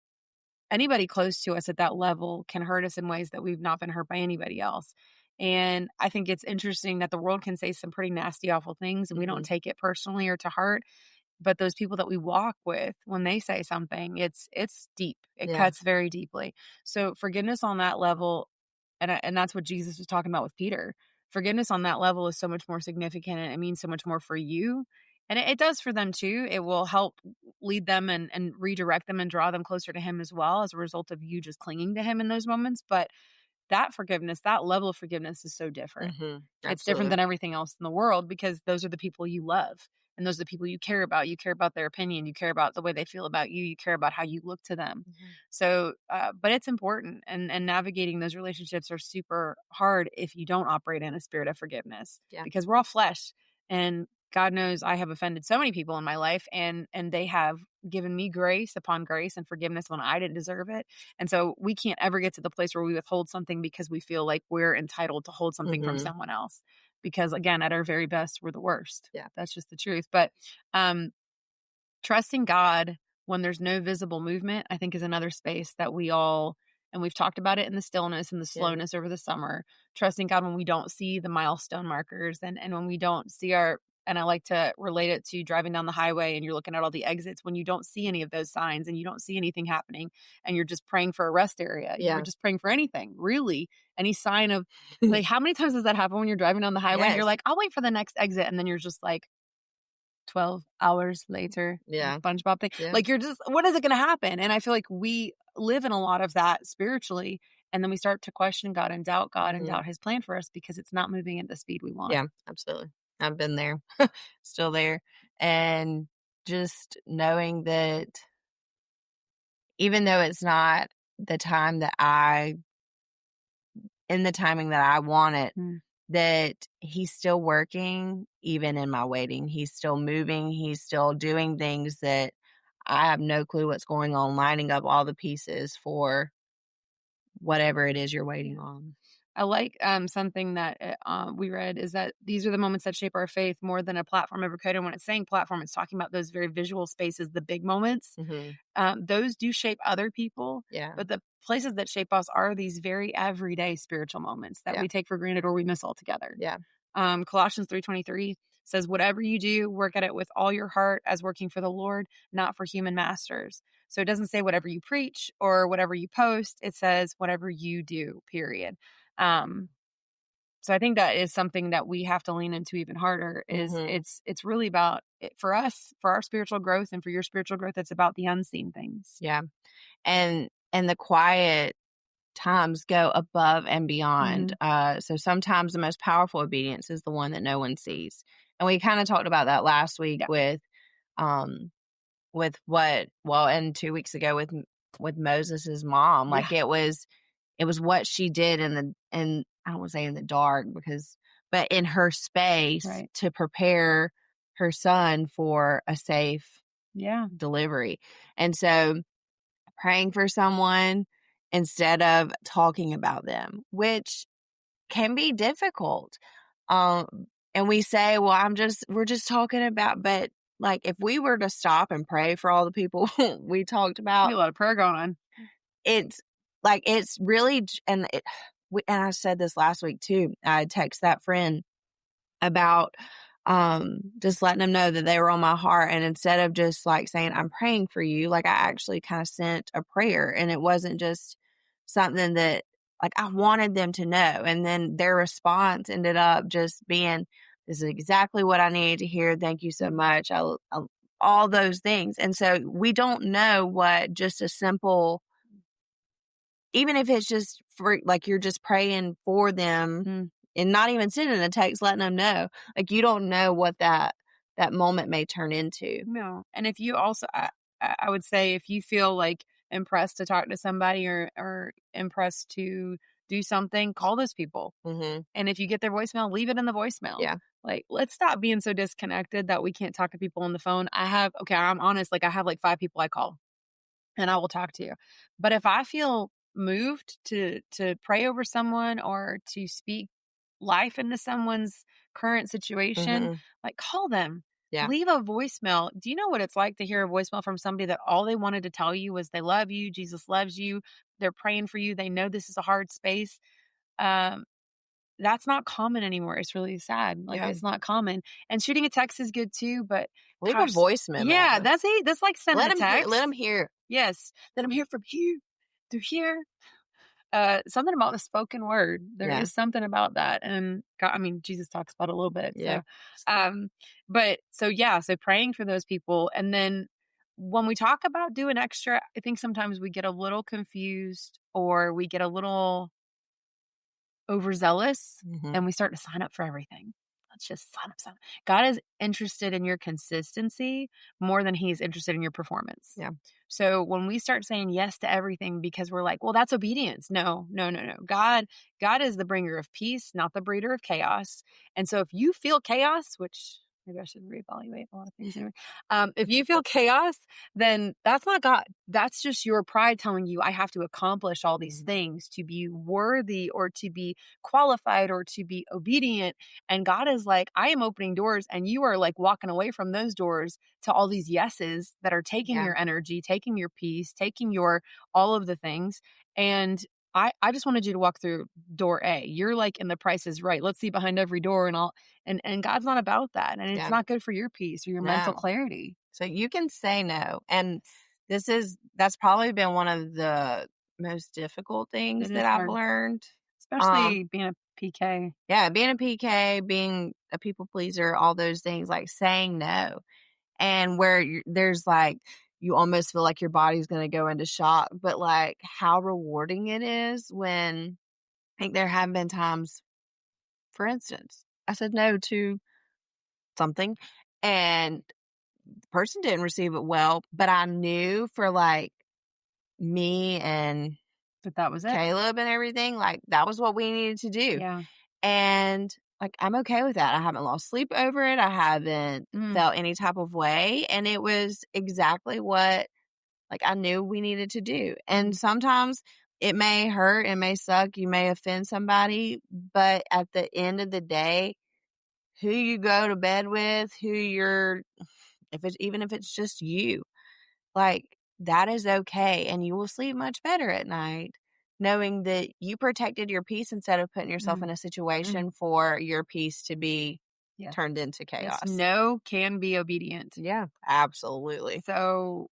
C: anybody close to us at that level can hurt us in ways that we've not been hurt by anybody else. And I think it's interesting that the world can say some pretty nasty, awful things, and we don't take it personally or to heart. But those people that we walk with, when they say something, it's deep. It cuts very deeply. So forgiveness on that level, and that's what Jesus was talking about with Peter. Forgiveness on that level is so much more significant, and it means so much more for you. And it does for them too. It will help lead them and redirect them and draw them closer to him as well, as a result of you just clinging to him in those moments. But that forgiveness, that level of forgiveness is so different. It's different than everything else in the world, because those are the people you love. And those are the people you care about. You care about their opinion. You care about the way they feel about you. You care about how you look to them. So, but it's important. And navigating those relationships are super hard if you don't operate in a spirit of forgiveness. Because we're all flesh. And God knows I have offended so many people in my life, and they have given me grace upon grace and forgiveness when I didn't deserve it. And so we can't ever get to the place where we withhold something because we feel like we're entitled to hold something from someone else. Because again, at our very best, we're the worst. Yeah, that's just the truth. But trusting God when there's no visible movement, I think, is another space that we all, and we've talked about it in the stillness and the slowness over the summer. Trusting God when we don't see the milestone markers, and when we don't see and I like to relate it to driving down the highway and you're looking at all the exits, when you don't see any of those signs and you don't see anything happening and you're just praying for a rest area. You're just praying for anything, really. Any sign of, like, how many times does that happen when you're driving down the highway and you're like, I'll wait for the next exit. And then you're just like 12 hours later, SpongeBob thing. Like, you're just, what is it going to happen? And I feel like we live in a lot of that spiritually. And then we start to question God and doubt God and doubt his plan for us because it's not moving at the speed we want.
A: Yeah, absolutely. I've been there, still there. And just knowing that even though it's not the time that in the timing that I want it, that he's still working even in my waiting. He's still moving. He's still doing things that I have no clue what's going on, lining up all the pieces for whatever it is you're waiting on.
C: I like something that we read is that these are the moments that shape our faith more than a platform ever could. And when it's saying platform, it's talking about those very visual spaces, the big moments. Those do shape other people. Yeah. But the places that shape us are these very everyday spiritual moments that we take for granted or we miss altogether. Yeah. Colossians 3:23 says, whatever you do, work at it with all your heart as working for the Lord, not for human masters. So it doesn't say whatever you preach or whatever you post. It says whatever you do, period. So I think that is something that we have to lean into even harder is it's really about it for us, for our spiritual growth and for your spiritual growth. It's about the unseen things.
A: Yeah. And the quiet times go above and beyond. So sometimes the most powerful obedience is the one that no one sees. And we kind of talked about that last week with and 2 weeks ago with Moses's mom. Like it was what she did in I don't want to say in the dark but in her space to prepare her son for a safe delivery. And so praying for someone instead of talking about them, which can be difficult. And we say, well, we're just talking about, but like, if we were to stop and pray for all the people we talked about,
C: Be a lot of prayer going on.
A: it's like, it's really, and I said this last week too. I text that friend about just letting them know that they were on my heart, and instead of just like saying I'm praying for you, like I actually kind of sent a prayer, and it wasn't just something that like I wanted them to know. And then their response ended up just being, this is exactly what I needed to hear, thank you so much. I all those things. And so we don't know what just a simple, even if it's just for like you're just praying for them and not even sending a text letting them know, like you don't know what that moment may turn into.
C: No. And if you also, I would say, if you feel like impressed to talk to somebody or impressed to do something, call those people.
A: Mm-hmm.
C: And if you get their voicemail, leave it in the voicemail.
A: Yeah.
C: Like, let's stop being so disconnected that we can't talk to people on the phone. I'm honest, like I have like 5 people I call and I will talk to you. But if I feel moved to pray over someone or to speak life into someone's current situation, like call them.
A: Yeah.
C: Leave a voicemail. Do you know what it's like to hear a voicemail from somebody that all they wanted to tell you was they love you, Jesus loves you, they're praying for you, they know this is a hard space? That's not common anymore. It's really sad. Like it's not common. And shooting a text is good too, but
A: leave a voice memo.
C: Yeah, that's like sending a text.
A: Let them hear.
C: Yes, let them hear from here to here. Something about the spoken word. There is something about that. And God, I mean, Jesus talks about it a little bit.
A: Yeah.
C: So praying for those people. And then when we talk about doing extra, I think sometimes we get a little confused or we get a little overzealous and we start to sign up for everything. Let's just sign up. God is interested in your consistency more than he's interested in your performance.
A: Yeah.
C: So when we start saying yes to everything because we're like, well, that's obedience. No. God is the bringer of peace, not the breeder of chaos. And so if you feel chaos, which maybe I should reevaluate a lot of things anyway. If you feel chaos, then that's not God. That's just your pride telling you, I have to accomplish all these things to be worthy or to be qualified or to be obedient. And God is like, I am opening doors and you are like walking away from those doors to all these yeses that are taking your energy, taking your peace, taking your all of the things. And I just wanted you to walk through door A. You're like in the Price is Right. Let's see behind every door and all. And God's not about that. And it's not good for your peace or your mental clarity.
A: So you can say no. And that's probably been one of the most difficult things that I've learned.
C: Especially being a PK.
A: Yeah, being a PK, being a people pleaser, all those things, like saying no. And where there's like, you almost feel like your body's going to go into shock, but like how rewarding it is when, I think there have been times, for instance, I said no to something and the person didn't receive it well, but I knew for like me and
C: that was it.
A: Caleb and everything, like that was what we needed to do.
C: Yeah.
A: And like, I'm okay with that. I haven't lost sleep over it. I haven't felt any type of way. And it was exactly what like I knew we needed to do. And sometimes it may hurt, it may suck, you may offend somebody, but at the end of the day, who you go to bed with, even if it's just you, like that is okay. And you will sleep much better at night knowing that you protected your peace instead of putting yourself in a situation for your peace to be turned into chaos.
C: Yes, no can be obedient.
A: Yeah, absolutely.
C: So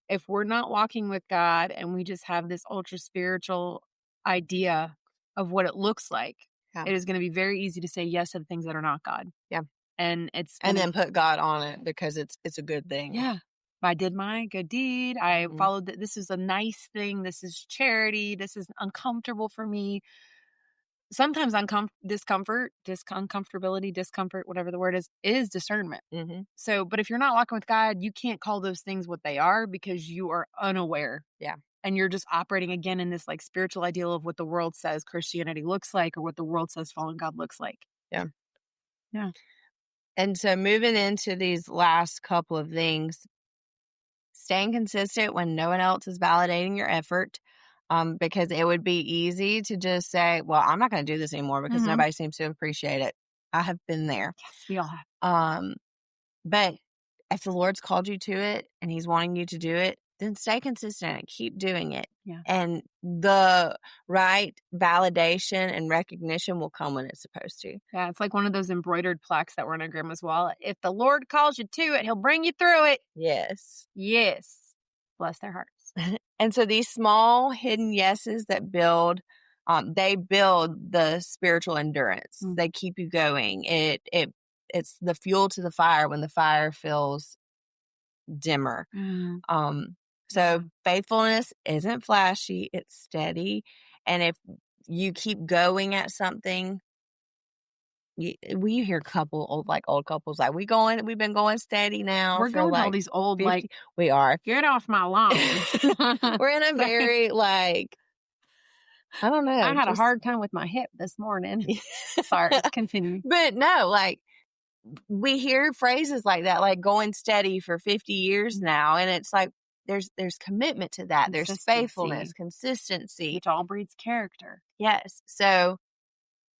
C: if we're not walking with God and we just have this ultra spiritual idea of what it looks like, it is going to be very easy to say yes to the things that are not God.
A: Yeah.
C: And
A: then put God on it because it's a good thing.
C: Yeah. I did my good deed. I followed that. This is a nice thing. This is charity. This is uncomfortable for me. Sometimes uncomfortability, discomfort, whatever the word is discernment. So, but if you're not walking with God, you can't call those things what they are because you are unaware.
A: Yeah.
C: And you're just operating again in this like spiritual ideal of what the world says Christianity looks like or what the world says following God looks like.
A: Yeah.
C: Yeah.
A: And so moving into these last couple of things, staying consistent when no one else is validating your effort, because it would be easy to just say, well, I'm not going to do this anymore because nobody seems to appreciate it. I have been there.
C: Yes, we all have.
A: But if the Lord's called you to it and he's wanting you to do it, then stay consistent and keep doing it.
C: Yeah.
A: And the right validation and recognition will come when it's supposed to.
C: Yeah, it's like one of those embroidered plaques that were on a grandma's wall. If the Lord calls you to it, he'll bring you through it.
A: Yes.
C: Yes. Bless their hearts.
A: And so these small hidden yeses that build, they build the spiritual endurance. They keep you going. It's the fuel to the fire when the fire feels dimmer. So faithfulness isn't flashy, it's steady. And if you keep going at something, we hear old couples like we've been going steady now.
C: We're going
A: like
C: all these old
A: 50,
C: like
A: we are.
C: Get off my lawn.
A: We're in a very like, I don't know.
C: I had a hard time with my hip this morning. Sorry, continue.
A: But no, like we hear phrases like that, like going steady for 50 years now. And it's like, there's commitment to that. There's faithfulness, consistency.
C: Which all breeds character.
A: Yes. So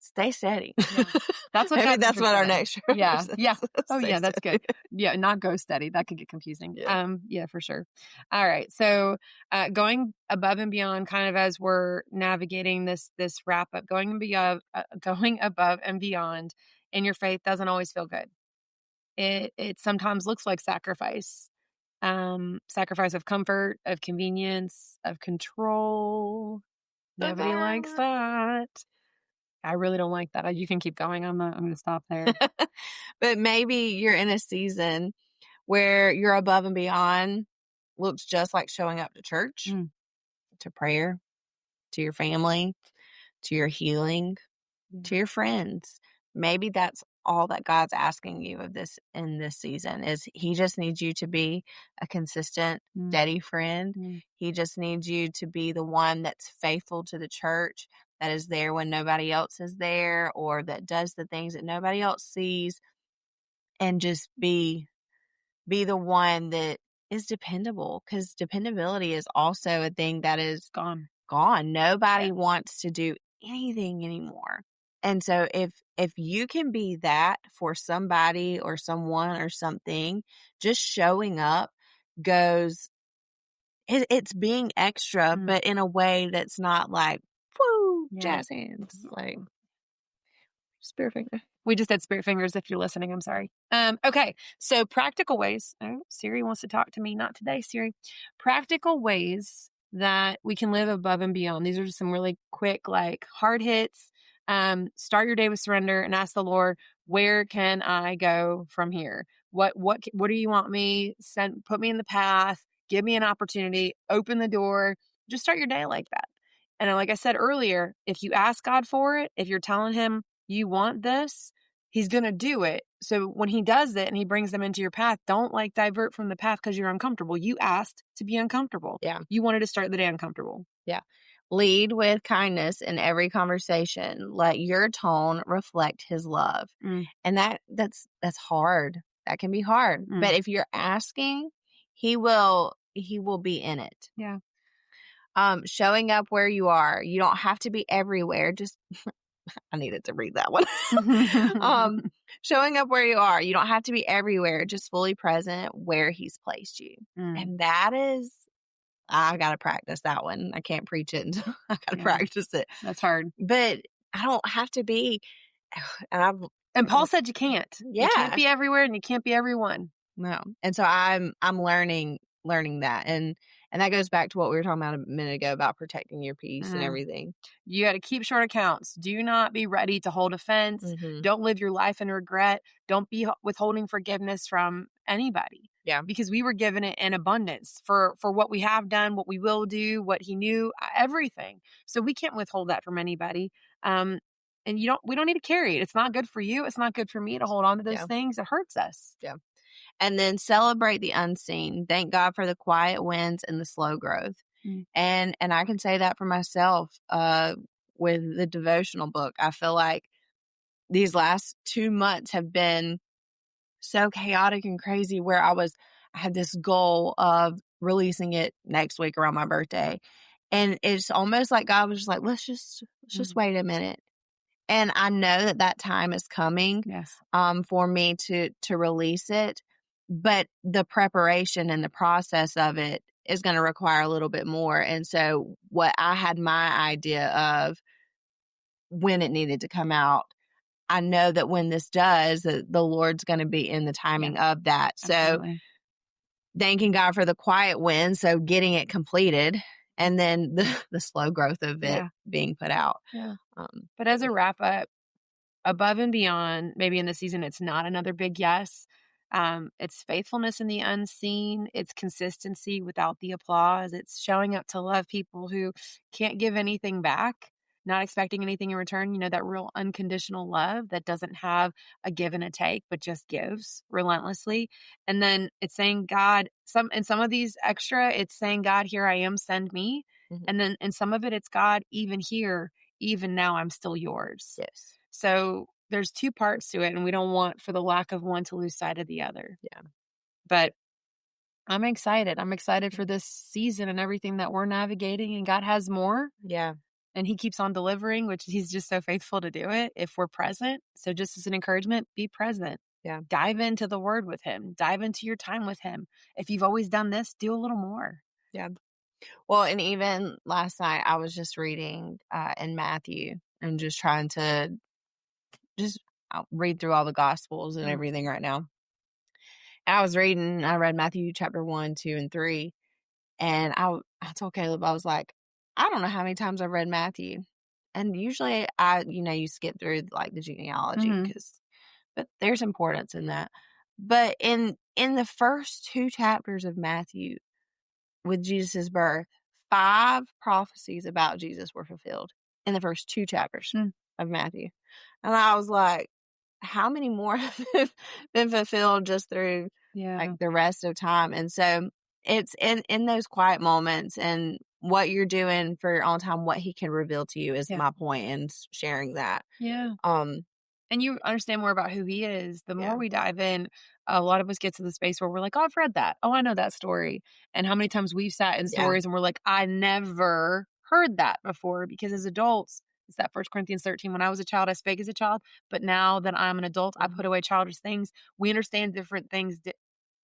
A: stay steady.
C: Yeah. That's what
A: maybe that's what our next show
C: Yeah. Yeah. Oh
A: stay
C: yeah, that's
A: steady.
C: good. Yeah, not go steady. That could get confusing.
A: Yeah.
C: Yeah, for sure. All right. So going above and beyond, kind of as we're navigating this wrap up, going above and beyond in your faith doesn't always feel good. It sometimes looks like sacrifice. Sacrifice of comfort, of convenience, of control. Nobody likes that. I really don't like that. You can keep going. I'm going to stop there.
A: But maybe you're in a season where your above and beyond looks just like showing up to church, to prayer, to your family, to your healing, to your friends. Maybe that's all that God's asking you of this in this season is he just needs you to be a consistent, steady friend. He just needs you to be the one that's faithful to the church, that is there when nobody else is there, or that does the things that nobody else sees, and just be the one that is dependable, because dependability is also a thing that is gone. Nobody wants to do anything anymore. And so if you can be that for somebody or someone or something, just showing up it's being extra, but in a way that's not like, woo, jazz hands, like spirit finger.
C: We just said spirit fingers if you're listening. I'm sorry. Okay. So practical ways. Oh, Siri wants to talk to me. Not today, Siri. Practical ways that we can live above and beyond. These are just some really quick, like hard hits. Start your day with surrender and ask the Lord, where can I go from here? What do you want me? Put me in the path, give me an opportunity, open the door, just start your day like that. And like I said earlier, if you ask God for it, if you're telling him you want this, he's going to do it. So when he does it and he brings them into your path, don't like divert from the path because you're uncomfortable. You asked to be uncomfortable.
A: Yeah.
C: You wanted to start the day uncomfortable.
A: Yeah. Lead with kindness in every conversation. Let your tone reflect his love. And that's hard. That can be hard. But if you're asking, he will be in it.
C: Yeah.
A: Showing up where you are. You don't have to be everywhere. Just I needed to read that one. Showing up where you are. You don't have to be everywhere. Just fully present where he's placed you. And that is, I got to practice that one. I can't preach it until I got to practice it.
C: That's hard.
A: But I don't have to be.
C: And Paul said you can't.
A: Yeah.
C: You can't be everywhere and you can't be everyone.
A: No. And so I'm learning that. And that goes back to what we were talking about a minute ago about protecting your peace and everything.
C: You got to keep short accounts. Do not be ready to hold offense. Don't live your life in regret. Don't be withholding forgiveness from anybody.
A: Yeah.
C: Because we were given it in abundance for what we have done, what we will do, what he knew, everything. So we can't withhold that from anybody. And we don't need to carry it. It's not good for you. It's not good for me to hold on to those things. It hurts us.
A: Yeah. And then celebrate the unseen. Thank God for the quiet wins and the slow growth. And I can say that for myself with the devotional book. I feel like these last 2 months have been so chaotic and crazy where I had this goal of releasing it next week around my birthday. And it's almost like God was just like, let's just wait a minute. And I know that time is coming for me to release it. but the preparation and the process of it is going to require a little bit more. And so what I had my idea of when it needed to come out, I know that when this does, the Lord's going to be in the timing of that. So
C: Absolutely.
A: thanking God for the quiet win, so getting it completed, and then the slow growth of it being put out.
C: Yeah. But as a wrap up, above and beyond, maybe in the season, it's not another big yes. It's faithfulness in the unseen. It's consistency without the applause. It's showing up to love people who can't give anything back, not expecting anything in return. You know, that real unconditional love that doesn't have a give and a take, but just gives relentlessly. And then it's saying, God, some of these extra, it's saying, God, here I am, send me.
A: Mhm.
C: And then in some of it, it's God, even here, even now, I'm still yours.
A: Yes.
C: So there's two parts to it, and we don't want for the lack of one to lose sight of the other.
A: Yeah.
C: But I'm excited. I'm excited for this season and everything that we're navigating, and God has more.
A: Yeah.
C: And he keeps on delivering, which he's just so faithful to do it if we're present. So just as an encouragement, be present.
A: Yeah.
C: Dive into the word with him. Dive into your time with him. If you've always done this, do a little more.
A: Yeah. Well, and even last night I was just reading in Matthew and just trying to I'll read through all the Gospels and everything right now. And I read Matthew chapter 1, 2, and 3. And I told Caleb, I was like, I don't know how many times I've read Matthew. And usually you skip through like the genealogy but there's importance in that. But in the first 2 chapters of Matthew with Jesus' birth, 5 prophecies about Jesus were fulfilled in the first 2 chapters of Matthew. And I was like, how many more have been fulfilled just through like the rest of time? And so it's in those quiet moments and what you're doing for your own time, what he can reveal to you is my point in sharing that.
C: Yeah. And you understand more about who he is. The more we dive in, a lot of us get to the space where we're like, oh, I've read that. Oh, I know that story. And how many times we've sat in stories and we're like, I never heard that before. Because as adults, it's that 1 Corinthians 13. When I was a child, I spake as a child. But now that I'm an adult, I put away childish things. We understand different things.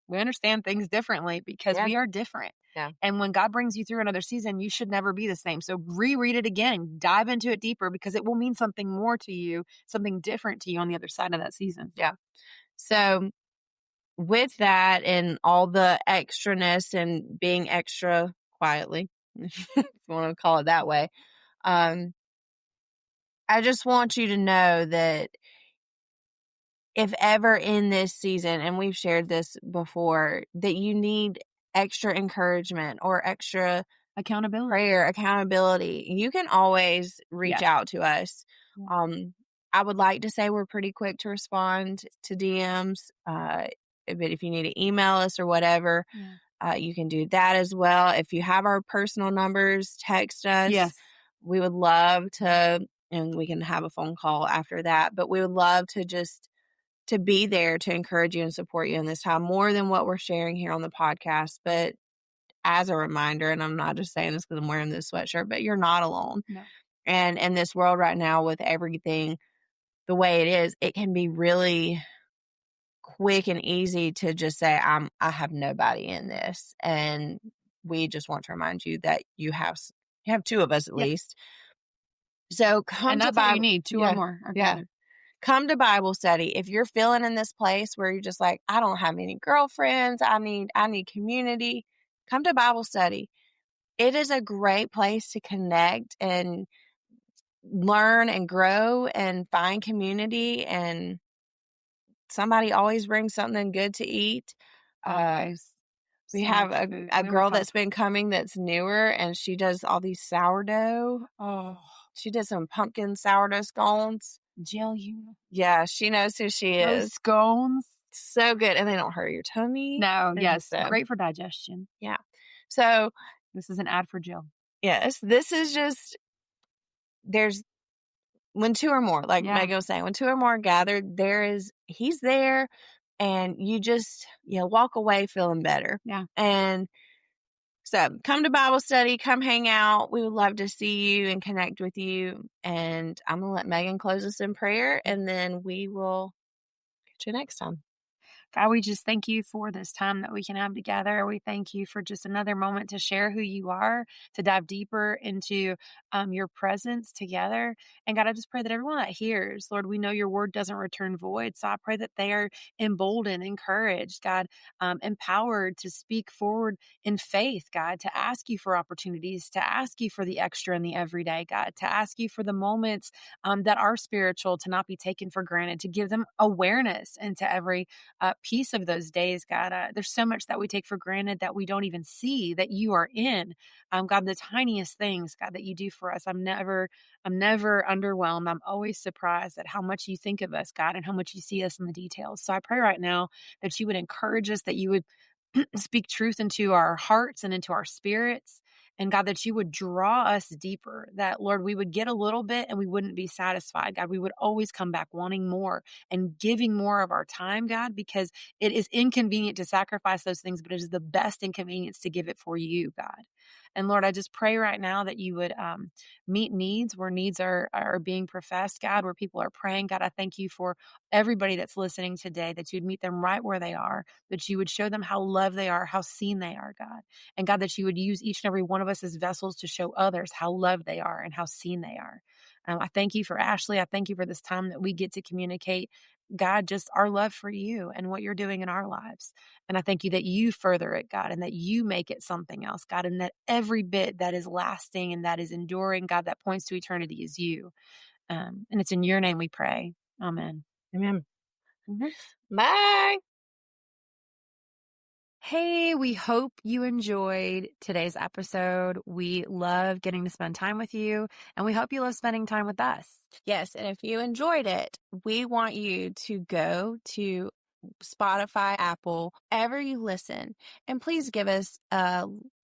C: We understand things differently because we are different. Yeah. And when God brings you through another season, you should never be the same. So reread it again, dive into it deeper because it will mean something more to you, something different to you on the other side of that season.
A: Yeah. So with that and all the extraness and being extra quietly, if you want to call it that way, I just want you to know that if ever in this season, and we've shared this before, that you need extra encouragement or extra accountability, you can always reach out to us. I would like to say we're pretty quick to respond to DMs, but if you need to email us or whatever, you can do that as well. If you have our personal numbers, text us.
C: Yes.
A: We would love to, and we can have a phone call after that, but we would love to just to be there to encourage you and support you in this time more than what we're sharing here on the podcast. But as a reminder, and I'm not just saying this because I'm wearing this sweatshirt, but you're not alone.
C: No.
A: And in this world right now with everything the way it is, it can be really quick and easy to just say, I have nobody in this. And we just want to remind you that you have 2 of us at least. So come
C: and
A: to
C: that's
A: Bible.
C: All you need, 2 or more.
A: Come to Bible study. If you're feeling in this place where you're just like, I don't have any girlfriends, I need community, come to Bible study. It is a great place to connect and learn and grow and find community, and somebody always brings something good to eat. We have a girl that's been coming that's newer, and she does all these sourdough. She did some pumpkin sourdough scones.
C: Jill, you.
A: Yeah, she knows who she is.
C: Those scones.
A: So good. And they don't hurt your tummy.
C: No, yes. Great for digestion.
A: Yeah. So
C: this is an ad for Jill.
A: Yes. This is just, when 2 or more, like Megan was saying, when 2 or more gathered, he's there, and you just, walk away feeling better.
C: Yeah.
A: And so come to Bible study, come hang out. We would love to see you and connect with you. And I'm going to let Megan close us in prayer, and then we will catch you next time.
C: God, we just thank you for this time that we can have together. We thank you for just another moment to share who you are, to dive deeper into your presence together. And God, I just pray that everyone that hears, Lord, we know your word doesn't return void. So I pray that they are emboldened, encouraged, God, empowered to speak forward in faith, God, to ask you for opportunities, to ask you for the extra in the everyday, God, to ask you for the moments that are spiritual to not be taken for granted, to give them awareness into every piece of those days, God. There's so much that we take for granted that we don't even see that you are in. God, the tiniest things, God, that you do for us. I'm never underwhelmed. I'm always surprised at how much you think of us, God, and how much you see us in the details. So I pray right now that you would encourage us, that you would speak truth into our hearts and into our spirits. And God, that you would draw us deeper, that Lord, we would get a little bit and we wouldn't be satisfied. God, we would always come back wanting more and giving more of our time, God, because it is inconvenient to sacrifice those things, but it is the best inconvenience to give it for you, God. And Lord, I just pray right now that you would meet needs where needs are being professed, God, where people are praying. God, I thank you for everybody that's listening today, that you'd meet them right where they are, that you would show them how loved they are, how seen they are, God. And God, that you would use each and every one of us as vessels to show others how loved they are and how seen they are. I thank you for Ashleigh. I thank you for this time that we get to communicate, God, just our love for you and what you're doing in our lives. And I thank you that you further it, God, and that you make it something else, God, and that every bit that is lasting and that is enduring, God, that points to eternity is you. And it's in your name we pray. Amen.
A: Amen.
C: Mhm.
A: Bye.
C: Hey, we hope you enjoyed today's episode. We love getting to spend time with you, and we hope you love spending time with us.
A: Yes, and if you enjoyed it, we want you to go to Spotify, Apple, wherever you listen, and please give us a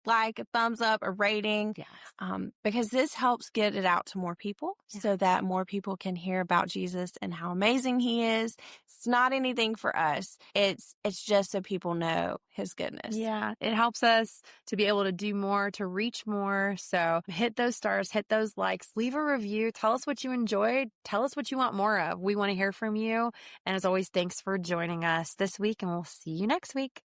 A: like, a thumbs up, a rating,
C: Yes.
A: because this helps get it out to more people so that more people can hear about Jesus and how amazing he is. It's not anything for us. It's just so people know his goodness.
C: Yeah, it helps us to be able to do more, to reach more. So hit those stars, hit those likes, leave a review. Tell us what you enjoyed. Tell us what you want more of. We want to hear from you. And as always, thanks for joining us this week, and we'll see you next week.